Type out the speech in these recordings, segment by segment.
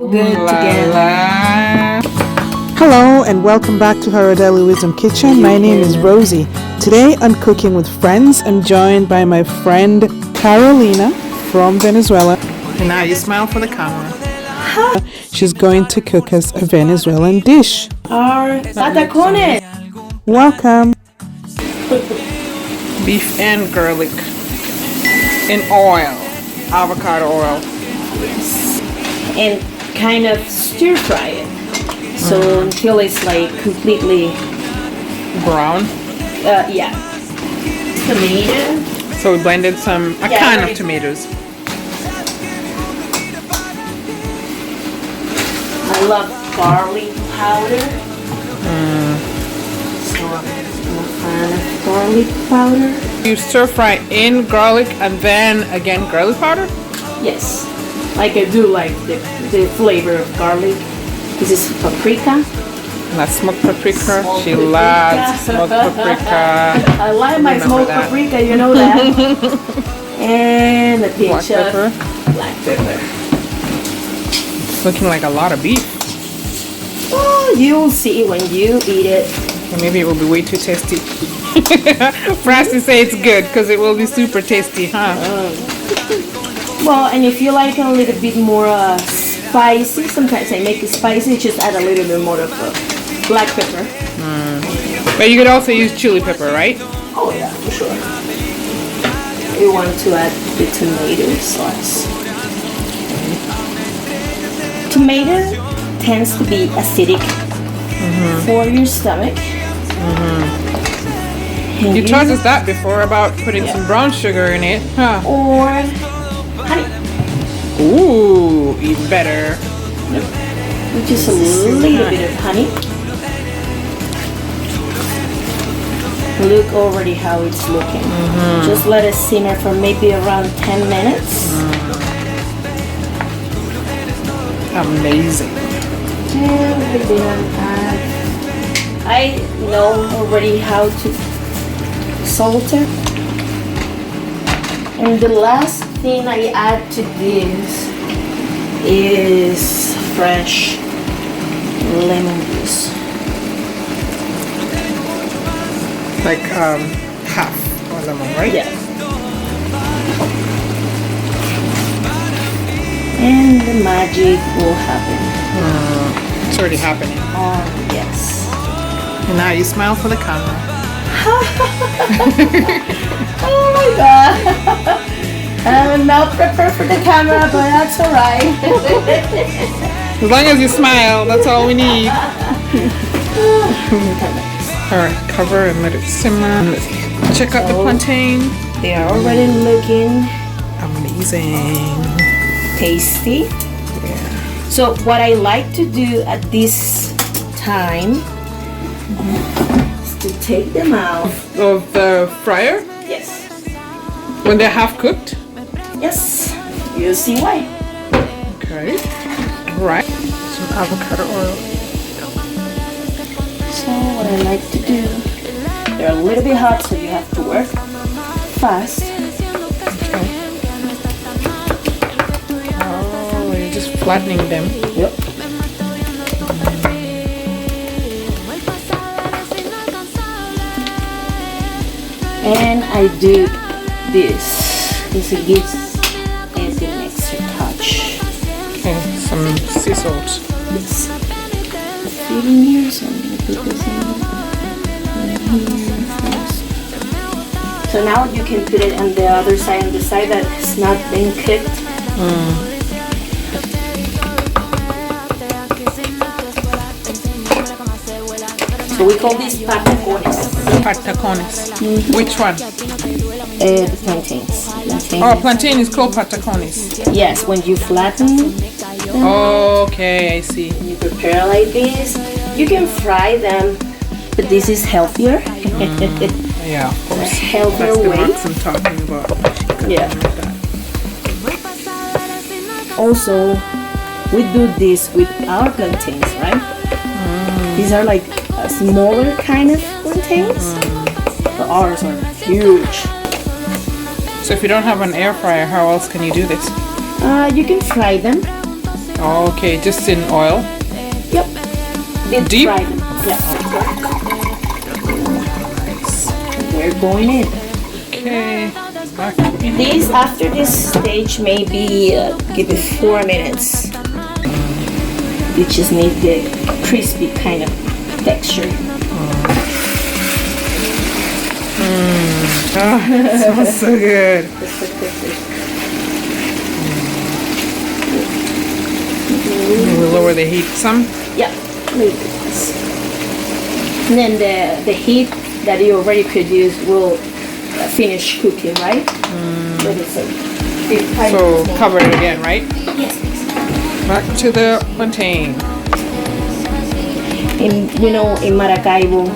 Good together. Hello and welcome back to Her Daily Wisdom Kitchen. My name is Rosie. Today on Cooking with Friends, I'm joined by my friend Carolina from Venezuela. And now you smile for the camera. She's going to cook us a Venezuelan dish. Our patacones. Welcome. Beef and garlic in oil, avocado oil. And kind of stir fry it. So until it's like completely Brown. yeah. Tomato. So we blended a can of tomatoes. I love garlic powder. So I'm a fan of garlic powder. You stir fry in garlic and then again garlic powder? Yes. Like I do like the flavor of garlic. This is paprika. That's smoked paprika. Smoked She paprika. loves smoked paprika. I like my Remember smoked that. paprika, you know that. And a Black pinch of pepper. black pepper. Looking like a lot of beef. Oh, you'll see when you eat it. Or maybe it will be way too tasty. Frosty say it's good because it will be super tasty, huh? Well, and if you like it a little bit more spicy, sometimes I make it spicy, just add a little bit more of black pepper. But you could also use chili pepper, right? Oh yeah, for sure. You want to add the tomato sauce. Tomato tends to be acidic for your stomach. And You taught us that before about putting some brown sugar in it, huh? or honey, Ooh, even better. with just a little bit of honey. Look already how it's looking. Just let it simmer for maybe around 10 minutes. Amazing. And then I know already how to salt it. And the last thing I add to this is fresh lemon juice. Like half or lemon, right? Yeah. And the magic will happen. It's already happening. Oh, yes. And now you smile for the camera. Oh my god. I'm not prepared for the camera, but that's alright. As long as you smile, that's all we need. Alright, cover and let it simmer. Let's check out the plantain. They are already looking Amazing. tasty. Yeah. So what I like to do at this time is to take them out. Of the fryer, Yes. when they're half cooked. Yes. You'll see why. Okay. Right. Some avocado oil. So what I like to do, they're a little bit hot, so you have to work fast. Okay. Oh, you're just flattening them. Yep. And I do this because it gives it an extra touch. Okay, some sea salt. Yes. Put it in here, so I'm gonna put this in here first. So now you can put it on the other side, on the side that has not been cooked. So we call these patacones. Patacones. Which one? The plantains. Oh, plantain is called patacones. Yes, when you flatten, Okay, I see. you prepare like this. You can fry them, but this is healthier. Yeah, of course. Healthier That's the way. marks I'm talking about. Yeah. Also, we do this with our plantains, right? These are like a smaller kind of plantains, but ours are huge. So if you don't have an air fryer, how else can you do this? You can fry them Okay, just in oil. Yep. Deep? Fry them. Yeah. They're going in. Okay. Back. This after this stage, maybe give it 4 minutes. You just need the crispy kind of texture. Oh, it smells so good. We'll lower the heat some. Yeah, a little bit less. And then the heat that you already produced will finish cooking, right? Let me see. So cover it again, right? Yes, please. Back to the plantain. In Maracaibo,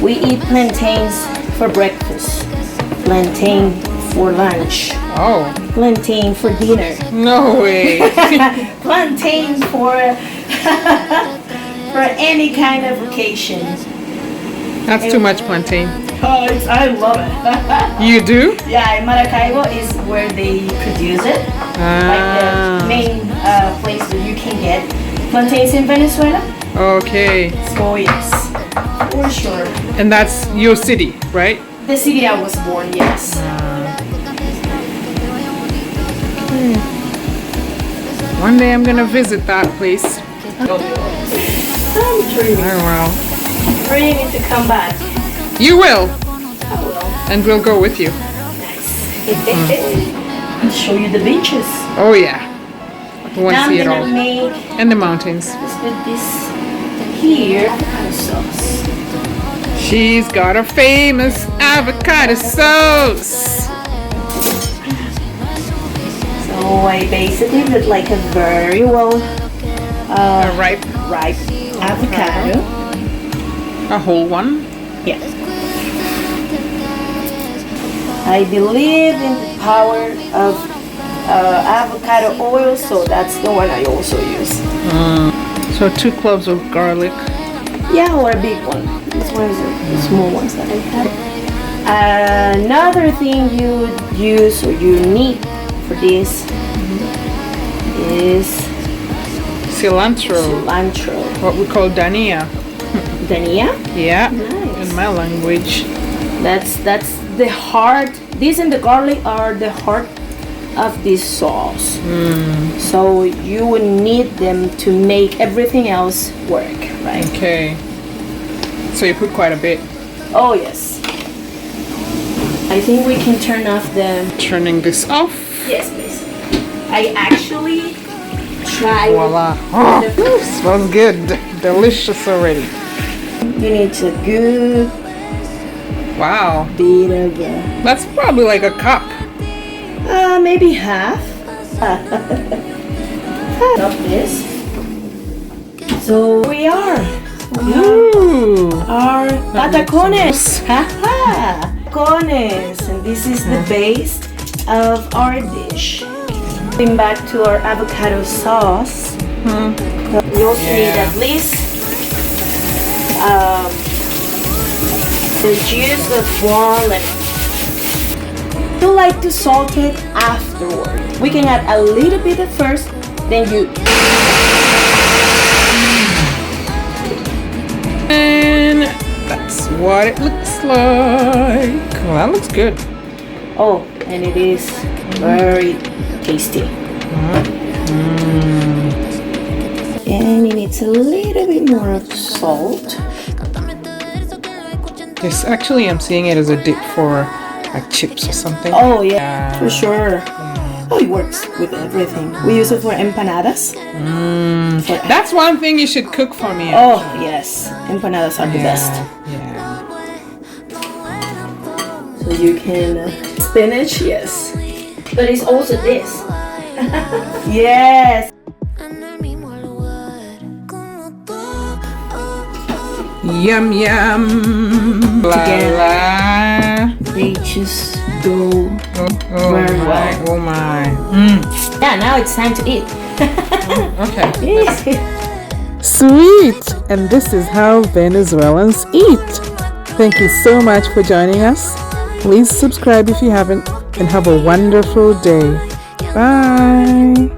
we eat plantains for breakfast, plantain for lunch, Oh, plantain for dinner, no way. plantain for for any kind of occasion. That's too much plantain. Oh, I love it. You do? Yeah, in Maracaibo is where they produce it. Like the main place that you can get plantains in Venezuela. Okay. So yes, for sure. And that's your city, right? The city I was born, yes. One day I'm gonna visit that place. I'm dreaming. Oh well. Dreaming to come back. You will, I will. and we'll go with you. I'll show you the beaches. Oh yeah. I want to Now I'm see it gonna all. make And the mountains. let's put this here avocado sauce. She's got a famous avocado sauce. So I basically put like a very well Ripe, ripe avocado. a whole one. Yeah. I believe in the power of avocado oil, so that's the one I also use. So 2 cloves of garlic. Yeah, or a big one. This one is the small ones that I have. Another thing you would use or you need for this is Cilantro. cilantro. What we call dania. Dhania. Yeah. Nice. In my language. That's the heart. This and the garlic are the heart of this sauce. So you would need them to make everything else work, right? Okay. So you put quite a bit. Oh yes. I think we can turn off the. Turning this off. Yes, please. I actually tried. Voila. Oh, smells good. Delicious already. You need a good Wow. bit of. That's probably like a cup. Maybe half. Of this. So we are. Ooh. Our patacones. Haha. Patacones. And this is the base of our dish. Going back to our avocado sauce. You also need at least the juice of 1 lemon. You like to salt it afterward. We can add a little bit at first, then you. And that's what it looks like. Well, that looks good. Oh, and it is very tasty. And it needs a little bit more of salt. This actually, I'm seeing it as a dip for like chips or something. Oh yeah, for sure. Oh, it works with everything. We use it for empanadas. That's one thing you should cook for me. Oh yes, empanadas are the best. Yeah. So you can spinach, yes, but it's also this. Yes. Yum yum. Together. They just go very my, well. oh my. Yeah, now it's time to eat. Okay. Sweet! And this is how Venezuelans eat. Thank you so much for joining us. Please subscribe if you haven't and have a wonderful day. Bye!